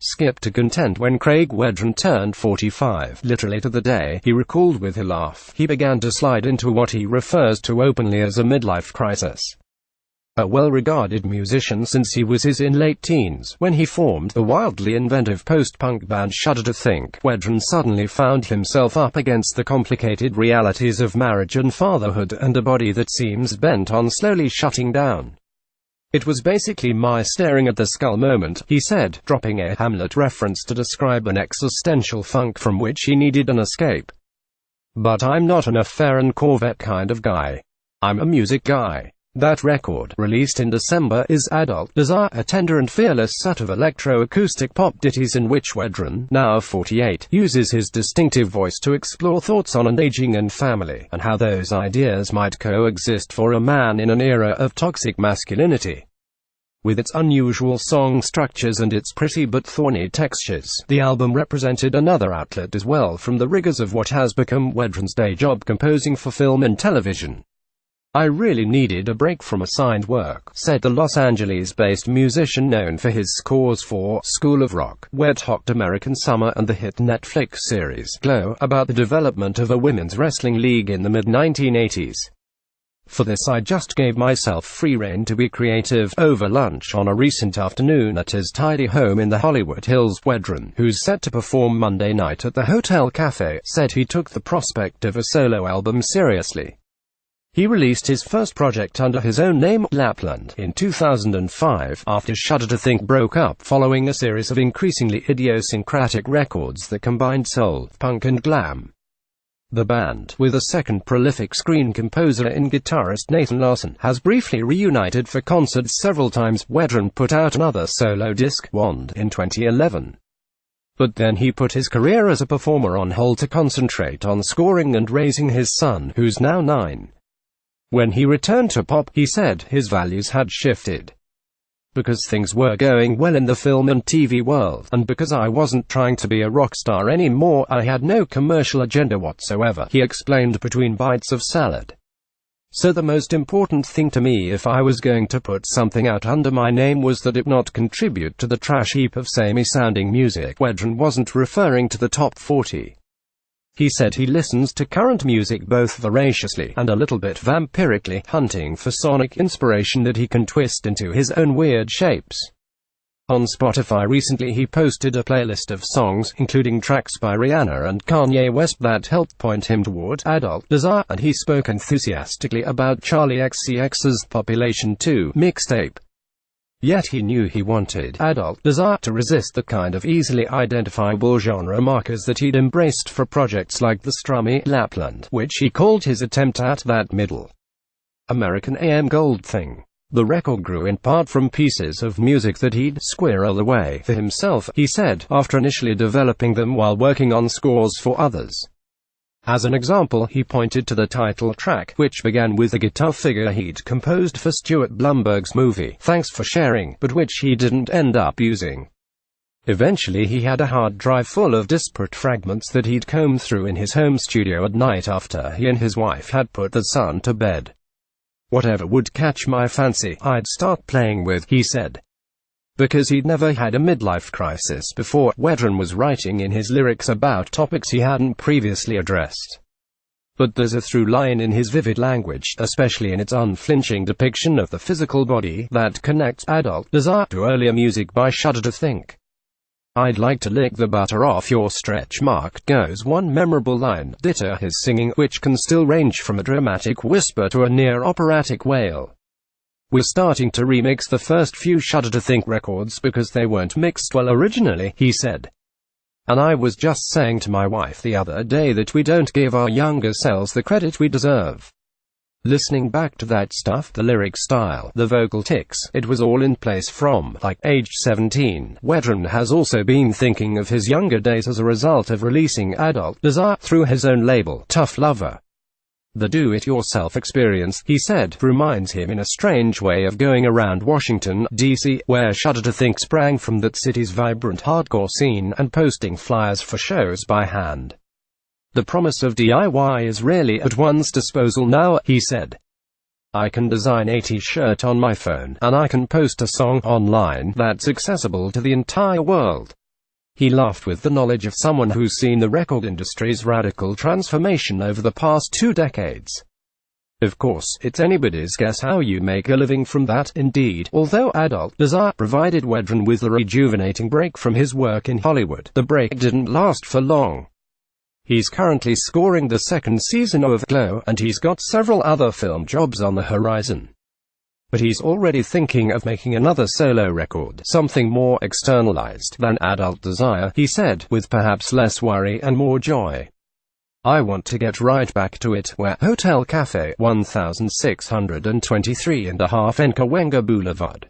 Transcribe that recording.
Skip to content when Craig Wedren turned 45. Literally to the day, he recalled with a laugh, he began to slide into what he refers to openly as a midlife crisis. A well-regarded musician since he was in late teens, when he formed the wildly inventive post-punk band Shudder to think, Wedren suddenly found himself up against the complicated realities of marriage and fatherhood, and a body that seems bent on slowly shutting down. "It was basically my staring at the skull moment," he said, dropping a Hamlet reference to describe an existential funk from which he needed an escape. "But I'm not an affair and Corvette kind of guy. I'm a music guy." That record, released in December, is Adult Desire, a tender and fearless set of electro-acoustic pop ditties in which Wedren, now 48, uses his distinctive voice to explore thoughts on an aging and family, and how those ideas might coexist for a man in an era of toxic masculinity. With its unusual song structures and its pretty but thorny textures, the album represented another outlet as well from the rigors of what has become Wedren's day job composing for film and television. "I really needed a break from assigned work," said the Los Angeles-based musician known for his scores for School of Rock, Wet Hot American Summer and the hit Netflix series Glow, about the development of a women's wrestling league in the mid-1980s. "For this I just gave myself free rein to be creative." Over lunch on a recent afternoon at his tidy home in the Hollywood Hills, Wedren, who's set to perform Monday night at the Hotel Cafe, said he took the prospect of a solo album seriously. He released his first project under his own name, Lapland, in 2005, after Shudder to Think broke up following a series of increasingly idiosyncratic records that combined soul, punk and glam. The band, with a second prolific screen composer and guitarist Nathan Larson, has briefly reunited for concerts several times. Wedren put out another solo disc, Wand, in 2011. But then he put his career as a performer on hold to concentrate on scoring and raising his son, who's now 9. When he returned to pop, he said, his values had shifted. "Because things were going well in the film and TV world, and because I wasn't trying to be a rock star anymore, I had no commercial agenda whatsoever," he explained between bites of salad. "So the most important thing to me if I was going to put something out under my name was that it not contribute to the trash heap of samey-sounding music." Wedren wasn't referring to the top 40. He said he listens to current music both voraciously and a little bit vampirically, hunting for sonic inspiration that he can twist into his own weird shapes. On Spotify recently he posted a playlist of songs, including tracks by Rihanna and Kanye West, that helped point him toward Adult Desire, and he spoke enthusiastically about Charli XCX's Population 2 mixtape. Yet he knew he wanted Adult Desire to resist the kind of easily identifiable genre markers that he'd embraced for projects like the strummy Lapland, which he called his attempt at that middle American AM gold thing. The record grew in part from pieces of music that he'd squirrel away for himself, he said, after initially developing them while working on scores for others. As an example, he pointed to the title track, which began with a guitar figure he'd composed for Stuart Blumberg's movie, Thanks for Sharing, but which he didn't end up using. Eventually he had a hard drive full of disparate fragments that he'd combed through in his home studio at night after he and his wife had put the son to bed. "Whatever would catch my fancy, I'd start playing with," he said. Because he'd never had a midlife crisis before, Wedren was writing in his lyrics about topics he hadn't previously addressed. But there's a through line in his vivid language, especially in its unflinching depiction of the physical body, that connects Adult Desire to earlier music by Shudder to Think. "I'd like to lick the butter off your stretch mark," goes one memorable line, ditto his singing, which can still range from a dramatic whisper to a near operatic wail. "We're starting to remix the first few Shudder to Think records because they weren't mixed well originally," he said. "And I was just saying to my wife the other day that we don't give our younger selves the credit we deserve." Listening back to that stuff, the lyric style, the vocal tics, it was all in place from, like, age 17. Wedren has also been thinking of his younger days as a result of releasing Adult Desire through his own label, Tough Lover. "The do-it-yourself experience," he said, reminds him in a strange way of going around Washington, D.C., where Shudder to Think sprang from that city's vibrant hardcore scene, and posting flyers for shows by hand. "The promise of DIY is really at one's disposal now," he said. "I can design a t-shirt on my phone, and I can post a song online that's accessible to the entire world. He laughed with the knowledge of someone who's seen the record industry's radical transformation over the past 2 decades. Of course, it's anybody's guess how you make a living from that. Indeed, although Adult Desire provided Wedren with a rejuvenating break from his work in Hollywood, the break didn't last for long. He's currently scoring the 2nd season of Glow, and he's got several other film jobs on the horizon. But he's already thinking of making another solo record, something more externalized than Adult Desire, he said, with perhaps less worry and more joy. I want to get right back to it, where Hotel Cafe, 1623 and a half Encawenga Boulevard.